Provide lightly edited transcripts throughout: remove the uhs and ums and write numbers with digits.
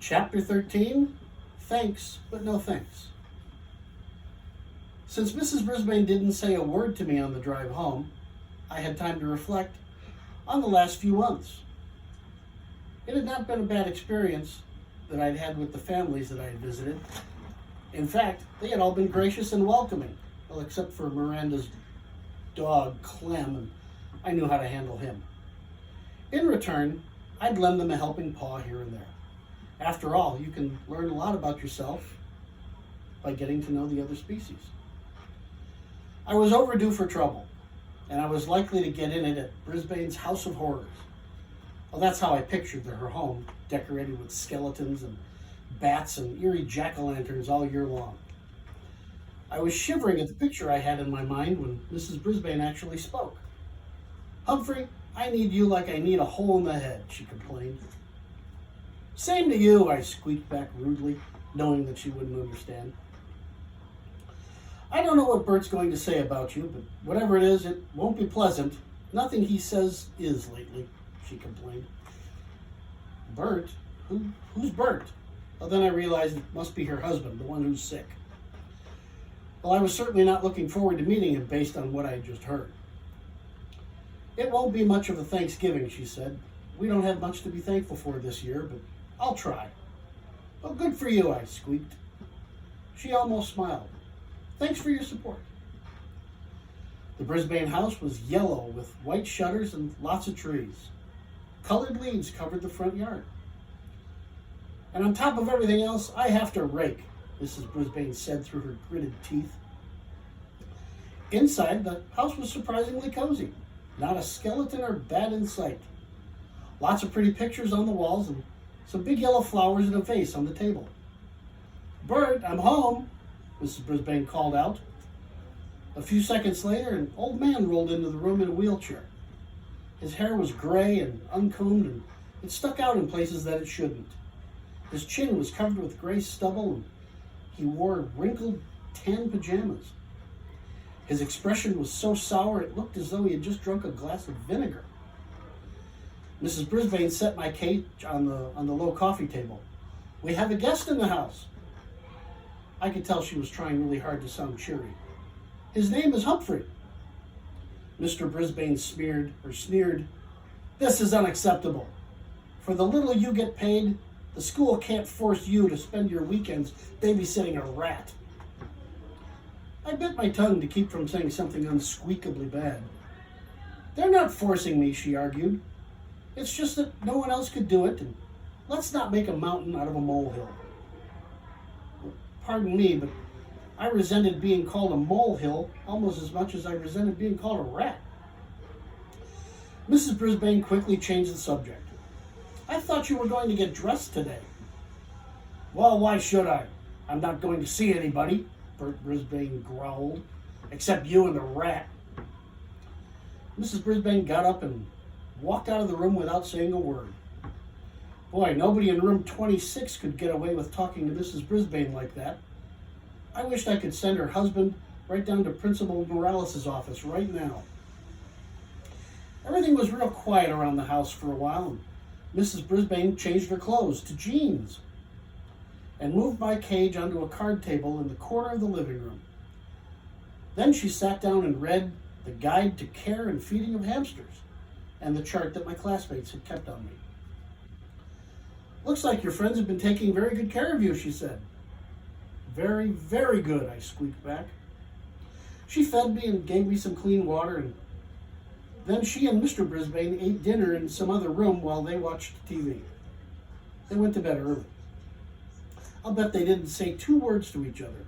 Chapter 13, Thanks, but no thanks. Since Mrs. Brisbane didn't say a word to me on the drive home, I had time to reflect on the last few months. It had not been a bad experience that I'd had with the families that I had visited. In fact, they had all been gracious and welcoming, well, except for Miranda's dog, Clem, and I knew how to handle him. In return, I'd lend them a helping paw here and there. After all, you can learn a lot about yourself by getting to know the other species. I was overdue for trouble, and I was likely to get in it at Brisbane's House of Horrors. Well, that's how I pictured her home, decorated with skeletons and bats and eerie jack-o'-lanterns all year long. I was shivering at the picture I had in my mind when Mrs. Brisbane actually spoke. "Humphrey, I need you like I need a hole in the head," she complained. "Same to you," I squeaked back rudely, knowing that she wouldn't understand. "I don't know what Bert's going to say about you, but whatever it is, it won't be pleasant. Nothing he says is lately," she complained. "Bert? Who's Bert?" Well, then I realized it must be her husband, the one who's sick. Well, I was certainly not looking forward to meeting him based on what I had just heard. "It won't be much of a Thanksgiving," she said. "We don't have much to be thankful for this year, but I'll try." "Well, good for you," I squeaked. She almost smiled. "Thanks for your support." The Brisbane house was yellow with white shutters and lots of trees. Colored leaves covered the front yard. "And on top of everything else, I have to rake," Mrs. Brisbane said through her gritted teeth. Inside, the house was surprisingly cozy. Not a skeleton or bat in sight. Lots of pretty pictures on the walls and some big yellow flowers in a vase on the table. "Bert, I'm home," Mrs. Brisbane called out. A few seconds later, an old man rolled into the room in a wheelchair. His hair was gray and uncombed, and it stuck out in places that it shouldn't. His chin was covered with gray stubble, and he wore wrinkled tan pajamas. His expression was so sour it looked as though he had just drunk a glass of vinegar. Mrs. Brisbane set my cage on the low coffee table. "We have a guest in the house." I could tell she was trying really hard to sound cheery. "His name is Humphrey." Mr. Brisbane sneered, "This is unacceptable. For the little you get paid, the school can't force you to spend your weekends babysitting a rat." I bit my tongue to keep from saying something unsqueakably bad. "They're not forcing me," she argued. "It's just that no one else could do it, and let's not make a mountain out of a molehill." Pardon me, but I resented being called a molehill almost as much as I resented being called a rat. Mrs. Brisbane quickly changed the subject. "I thought you were going to get dressed today." "Well, why should I? I'm not going to see anybody," Bert Brisbane growled, "except you and the rat." Mrs. Brisbane got up and walked out of the room without saying a word. Boy, nobody in room 26 could get away with talking to Mrs. Brisbane like that. I wished I could send her husband right down to Principal Morales' office right now. Everything was real quiet around the house for a while, and Mrs. Brisbane changed her clothes to jeans and moved my cage onto a card table in the corner of the living room. Then she sat down and read the Guide to Care and Feeding of Hamsters and the chart that my classmates had kept on me. "Looks like your friends have been taking very good care of you," she said. "Very, very good," I squeaked back. She fed me and gave me some clean water, and then she and Mr. Brisbane ate dinner in some other room while they watched TV. They went to bed early. I'll bet they didn't say 2 words to each other.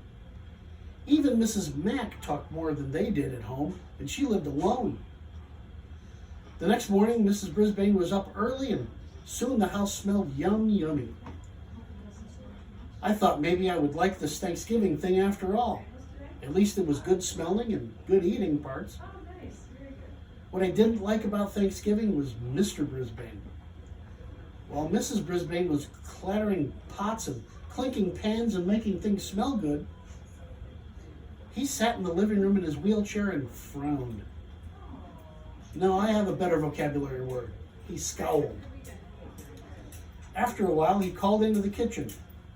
Even Mrs. Mack talked more than they did at home, and she lived alone. The next morning, Mrs. Brisbane was up early, and soon the house smelled yummy. I thought maybe I would like this Thanksgiving thing after all. At least it was good smelling and good eating parts. What I didn't like about Thanksgiving was Mr. Brisbane. While Mrs. Brisbane was clattering pots and clinking pans and making things smell good, he sat in the living room in his wheelchair and frowned. No, I have a better vocabulary word. He scowled. After a while, he called into the kitchen.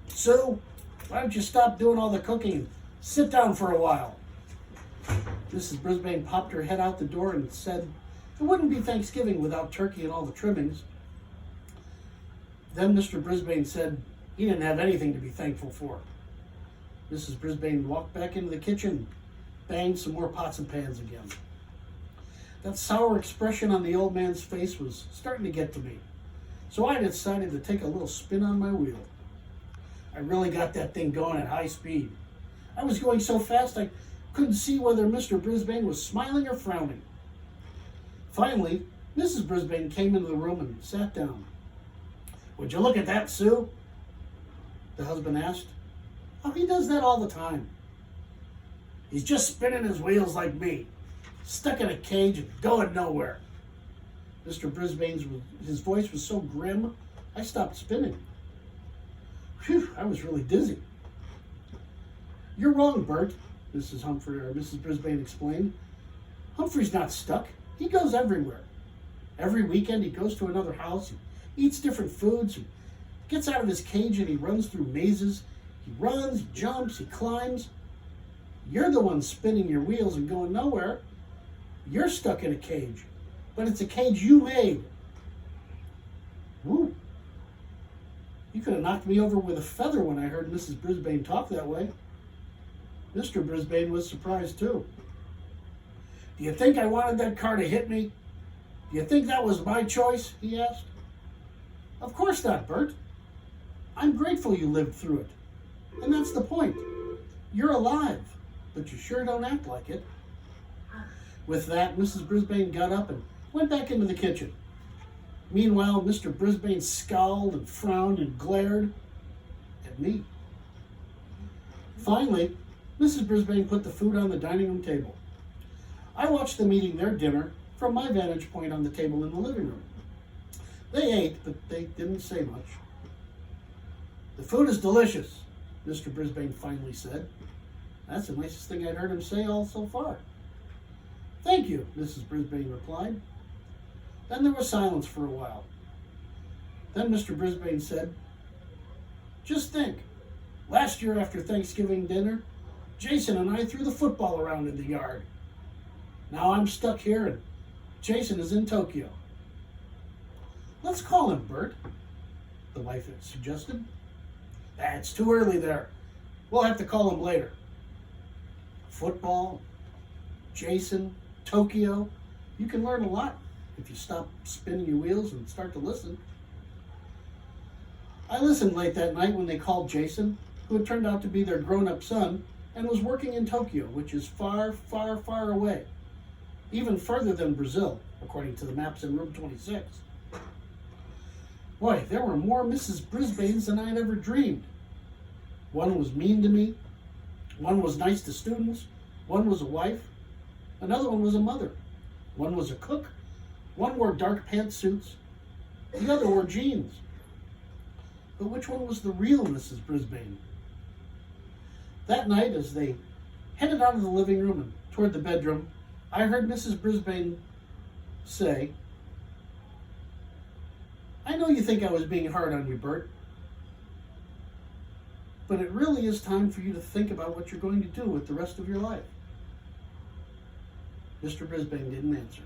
"Sue, why don't you stop doing all the cooking and sit down for a while?" Mrs. Brisbane popped her head out the door and said it wouldn't be Thanksgiving without turkey and all the trimmings. Then Mr. Brisbane said he didn't have anything to be thankful for. Mrs. Brisbane walked back into the kitchen, banged some more pots and pans again. That sour expression on the old man's face was starting to get to me, so I decided to take a little spin on my wheel. I really got that thing going at high speed. I was going so fast I couldn't see whether Mr. Brisbane was smiling or frowning. Finally, Mrs. Brisbane came into the room and sat down. "Would you look at that, Sue?" the husband asked. "Oh, he does that all the time. He's just spinning his wheels like me, stuck in a cage and going nowhere." Mr. Brisbane's his voice was so grim, I stopped spinning. Phew, I was really dizzy. "You're wrong, Bert," Mrs. Brisbane explained. "Humphrey's not stuck. He goes everywhere. Every weekend he goes to another house, he eats different foods, he gets out of his cage and he runs through mazes. He runs, he jumps, he climbs. You're the one spinning your wheels and going nowhere. You're stuck in a cage, but it's a cage you made." Woo. You could have knocked me over with a feather when I heard Mrs. Brisbane talk that way. Mr. Brisbane was surprised too. "Do you think I wanted that car to hit me? Do you think that was my choice?" he asked. "Of course not, Bert. I'm grateful you lived through it. And that's the point. You're alive, but you sure don't act like it." With that, Mrs. Brisbane got up and went back into the kitchen. Meanwhile, Mr. Brisbane scowled and frowned and glared at me. Finally, Mrs. Brisbane put the food on the dining room table. I watched them eating their dinner from my vantage point on the table in the living room. They ate, but they didn't say much. "The food is delicious," Mr. Brisbane finally said. That's the nicest thing I'd heard him say all so far. "Thank you," Mrs. Brisbane replied. Then there was silence for a while. Then Mr. Brisbane said, "Just think, last year after Thanksgiving dinner, Jason and I threw the football around in the yard. Now I'm stuck here and Jason is in Tokyo." "Let's call him, Bert," the wife had suggested. "It's too early there. We'll have to call him later." Football, Jason, Tokyo. You can learn a lot if you stop spinning your wheels and start to listen. I listened late that night when they called Jason, who had turned out to be their grown-up son and was working in Tokyo, which is far, far, far away. Even further than Brazil, according to the maps in room 26. Boy, there were more Mrs. Brisbanes than I'd ever dreamed. One was mean to me. One was nice to students. One was a wife. Another one was a mother. One was a cook. One wore dark pantsuits. The other wore jeans. But which one was the real Mrs. Brisbane? That night, as they headed out of the living room and toward the bedroom, I heard Mrs. Brisbane say, "I know you think I was being hard on you, Bert, but it really is time for you to think about what you're going to do with the rest of your life." Mr. Brisbane didn't answer.